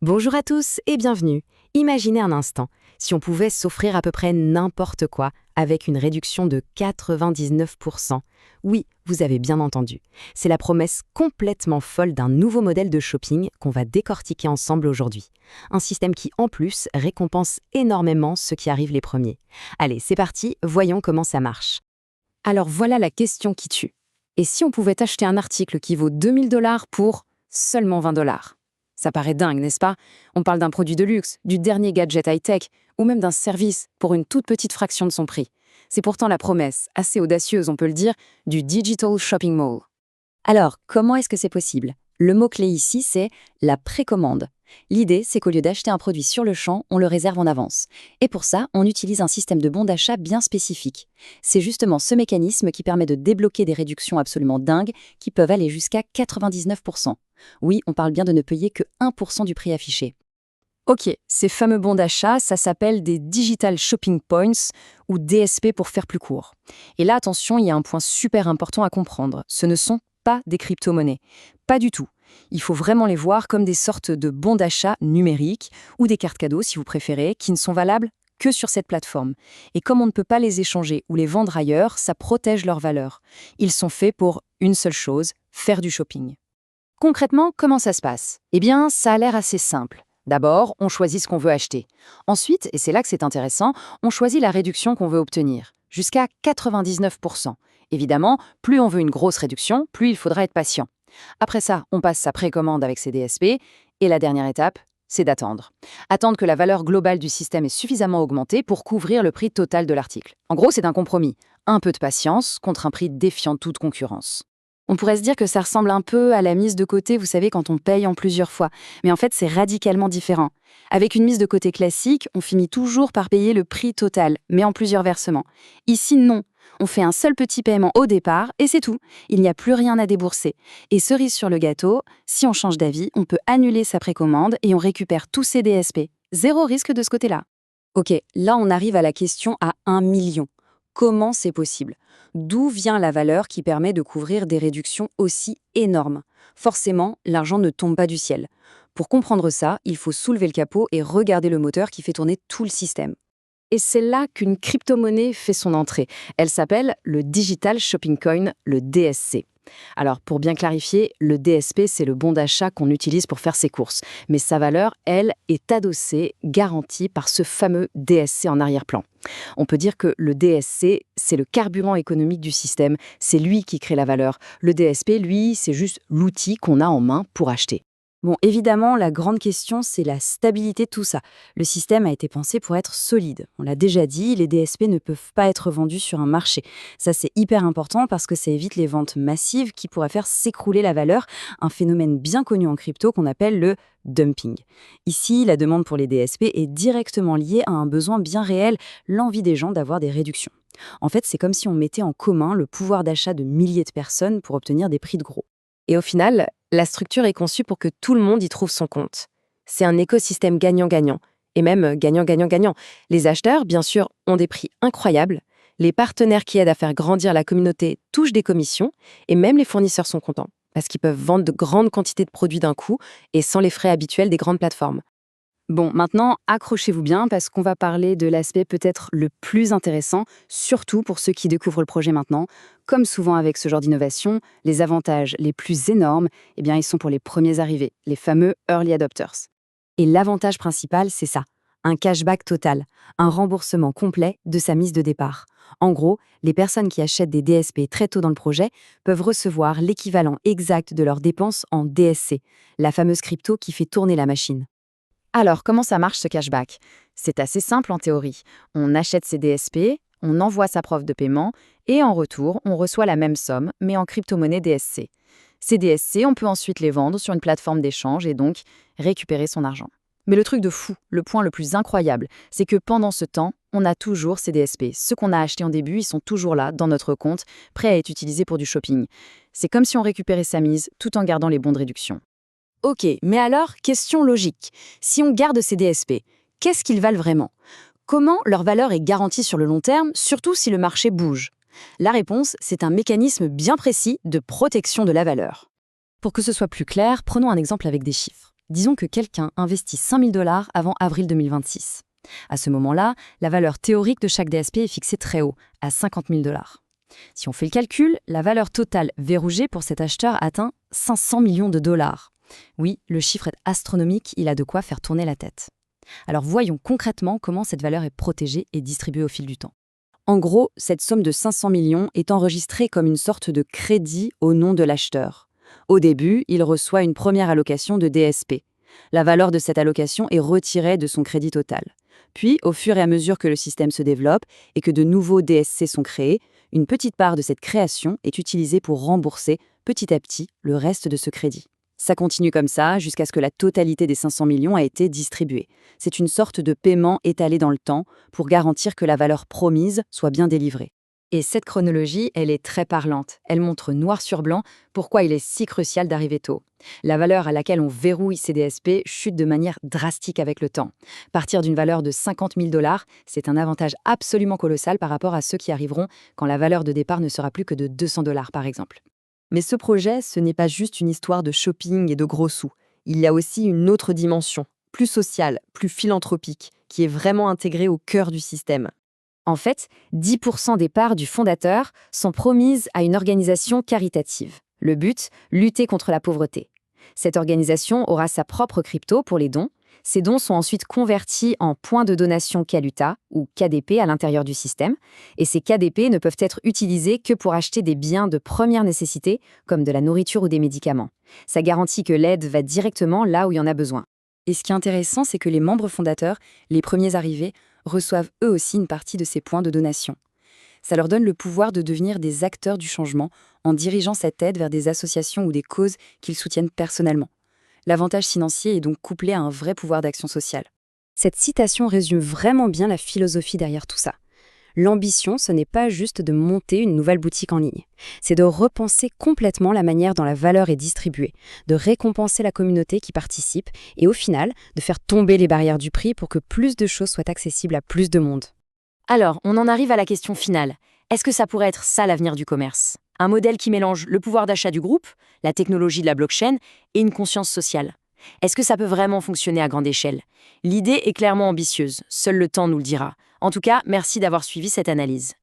Bonjour à tous et bienvenue. Imaginez un instant, si on pouvait s'offrir à peu près n'importe quoi avec une réduction de 99%. Oui, vous avez bien entendu. C'est la promesse complètement folle d'un nouveau modèle de shopping qu'on va décortiquer ensemble aujourd'hui. Un système qui, en plus, récompense énormément ceux qui arrivent les premiers. Allez, c'est parti, voyons comment ça marche. Alors voilà la question qui tue. Et si on pouvait acheter un article qui vaut 2000 $ pour seulement 20 $? Ça paraît dingue, n'est-ce pas? On parle d'un produit de luxe, du dernier gadget high-tech, ou même d'un service pour une toute petite fraction de son prix. C'est pourtant la promesse, assez audacieuse on peut le dire, du Digital Shopping Mall. Alors, comment est-ce que c'est possible? Le mot-clé ici, c'est la précommande. L'idée, c'est qu'au lieu d'acheter un produit sur le champ, on le réserve en avance. Et pour ça, on utilise un système de bons d'achat bien spécifique. C'est justement ce mécanisme qui permet de débloquer des réductions absolument dingues qui peuvent aller jusqu'à 99%. Oui, on parle bien de ne payer que 1% du prix affiché. Ok, ces fameux bons d'achat, ça s'appelle des Digital Shopping Points, ou DSP pour faire plus court. Et là, attention, il y a un point super important à comprendre. Ce ne sont pas des crypto-monnaies. Pas du tout. Il faut vraiment les voir comme des sortes de bons d'achat numériques, ou des cartes cadeaux si vous préférez, qui ne sont valables que sur cette plateforme. Et comme on ne peut pas les échanger ou les vendre ailleurs, ça protège leur valeur. Ils sont faits pour une seule chose, faire du shopping. Concrètement, comment ça se passe? Eh bien, ça a l'air assez simple. D'abord, on choisit ce qu'on veut acheter. Ensuite, et c'est là que c'est intéressant, on choisit la réduction qu'on veut obtenir, jusqu'à 99%. Évidemment, plus on veut une grosse réduction, plus il faudra être patient. Après ça, on passe sa précommande avec ses DSP, et la dernière étape, c'est d'attendre. Attendre que la valeur globale du système est suffisamment augmentée pour couvrir le prix total de l'article. En gros, c'est un compromis. Un peu de patience contre un prix défiant toute concurrence. On pourrait se dire que ça ressemble un peu à la mise de côté, vous savez, quand on paye en plusieurs fois. Mais en fait, c'est radicalement différent. Avec une mise de côté classique, on finit toujours par payer le prix total, mais en plusieurs versements. Ici, non. On fait un seul petit paiement au départ, et c'est tout. Il n'y a plus rien à débourser. Et cerise sur le gâteau, si on change d'avis, on peut annuler sa précommande et on récupère tous ses DSP. Zéro risque de ce côté-là. Ok, là on arrive à la question à 1 million. Comment c'est possible? D'où vient la valeur qui permet de couvrir des réductions aussi énormes? Forcément, l'argent ne tombe pas du ciel. Pour comprendre ça, il faut soulever le capot et regarder le moteur qui fait tourner tout le système. Et c'est là qu'une crypto-monnaie fait son entrée. Elle s'appelle le Digital Shopping Coin, le DSC. Alors, pour bien clarifier, le DSP, c'est le bon d'achat qu'on utilise pour faire ses courses. Mais sa valeur, elle, est adossée, garantie par ce fameux DSC en arrière-plan. On peut dire que le DSC, c'est le carburant économique du système. C'est lui qui crée la valeur. Le DSP, lui, c'est juste l'outil qu'on a en main pour acheter. Bon, évidemment, la grande question, c'est la stabilité de tout ça. Le système a été pensé pour être solide. On l'a déjà dit, les DSP ne peuvent pas être vendus sur un marché. Ça, c'est hyper important parce que ça évite les ventes massives qui pourraient faire s'écrouler la valeur, un phénomène bien connu en crypto qu'on appelle le dumping. Ici, la demande pour les DSP est directement liée à un besoin bien réel, l'envie des gens d'avoir des réductions. En fait, c'est comme si on mettait en commun le pouvoir d'achat de milliers de personnes pour obtenir des prix de gros. Et au final, la structure est conçue pour que tout le monde y trouve son compte. C'est un écosystème gagnant-gagnant, et même gagnant-gagnant-gagnant. Les acheteurs, bien sûr, ont des prix incroyables, les partenaires qui aident à faire grandir la communauté touchent des commissions, et même les fournisseurs sont contents, parce qu'ils peuvent vendre de grandes quantités de produits d'un coup, et sans les frais habituels des grandes plateformes. Bon, maintenant, accrochez-vous bien parce qu'on va parler de l'aspect peut-être le plus intéressant, surtout pour ceux qui découvrent le projet maintenant. Comme souvent avec ce genre d'innovation, les avantages les plus énormes, eh bien, ils sont pour les premiers arrivés, les fameux early adopters. Et l'avantage principal, c'est ça, un cashback total, un remboursement complet de sa mise de départ. En gros, les personnes qui achètent des DSP très tôt dans le projet peuvent recevoir l'équivalent exact de leurs dépenses en DSC, la fameuse crypto qui fait tourner la machine. Alors, comment ça marche ce cashback? C'est assez simple en théorie. On achète ses DSP, on envoie sa preuve de paiement et en retour, on reçoit la même somme, mais en crypto-monnaie DSC. Ces DSC, on peut ensuite les vendre sur une plateforme d'échange et donc récupérer son argent. Mais le truc de fou, le point le plus incroyable, c'est que pendant ce temps, on a toujours ces DSP. Ceux qu'on a achetés en début, ils sont toujours là, dans notre compte, prêts à être utilisés pour du shopping. C'est comme si on récupérait sa mise tout en gardant les bons de réduction. Ok, mais alors, question logique. Si on garde ces DSP, qu'est-ce qu'ils valent vraiment? Comment leur valeur est garantie sur le long terme, surtout si le marché bouge? La réponse, c'est un mécanisme bien précis de protection de la valeur. Pour que ce soit plus clair, prenons un exemple avec des chiffres. Disons que quelqu'un investit 5 000 $ avant avril 2026. À ce moment-là, la valeur théorique de chaque DSP est fixée très haut, à 50 000 $. Si on fait le calcul, la valeur totale verrouillée pour cet acheteur atteint 500 millions de dollars. Oui, le chiffre est astronomique, il a de quoi faire tourner la tête. Alors voyons concrètement comment cette valeur est protégée et distribuée au fil du temps. En gros, cette somme de 500 millions est enregistrée comme une sorte de crédit au nom de l'acheteur. Au début, il reçoit une première allocation de DSP. La valeur de cette allocation est retirée de son crédit total. Puis, au fur et à mesure que le système se développe et que de nouveaux DSC sont créés, une petite part de cette création est utilisée pour rembourser petit à petit le reste de ce crédit. Ça continue comme ça jusqu'à ce que la totalité des 500 millions a été distribuée. C'est une sorte de paiement étalé dans le temps pour garantir que la valeur promise soit bien délivrée. Et cette chronologie, elle est très parlante. Elle montre noir sur blanc pourquoi il est si crucial d'arriver tôt. La valeur à laquelle on verrouille ces DSP chute de manière drastique avec le temps. Partir d'une valeur de 50 000 $, c'est un avantage absolument colossal par rapport à ceux qui arriveront quand la valeur de départ ne sera plus que de 200 $ par exemple. Mais ce projet, ce n'est pas juste une histoire de shopping et de gros sous. Il y a aussi une autre dimension, plus sociale, plus philanthropique, qui est vraiment intégrée au cœur du système. En fait, 10% des parts du fondateur sont promises à une organisation caritative. Le but, lutter contre la pauvreté. Cette organisation aura sa propre crypto pour les dons. Ces dons sont ensuite convertis en points de donation Kaluta, ou KDP, à l'intérieur du système. Et ces KDP ne peuvent être utilisés que pour acheter des biens de première nécessité, comme de la nourriture ou des médicaments. Ça garantit que l'aide va directement là où il y en a besoin. Et ce qui est intéressant, c'est que les membres fondateurs, les premiers arrivés, reçoivent eux aussi une partie de ces points de donation. Ça leur donne le pouvoir de devenir des acteurs du changement en dirigeant cette aide vers des associations ou des causes qu'ils soutiennent personnellement. L'avantage financier est donc couplé à un vrai pouvoir d'action sociale. Cette citation résume vraiment bien la philosophie derrière tout ça. L'ambition, ce n'est pas juste de monter une nouvelle boutique en ligne. C'est de repenser complètement la manière dont la valeur est distribuée, de récompenser la communauté qui participe et au final, de faire tomber les barrières du prix pour que plus de choses soient accessibles à plus de monde. Alors, on en arrive à la question finale. Est-ce que ça pourrait être ça l'avenir du commerce ? Un modèle qui mélange le pouvoir d'achat du groupe, la technologie de la blockchain et une conscience sociale. Est-ce que ça peut vraiment fonctionner à grande échelle ? L'idée est clairement ambitieuse, seul le temps nous le dira. En tout cas, merci d'avoir suivi cette analyse.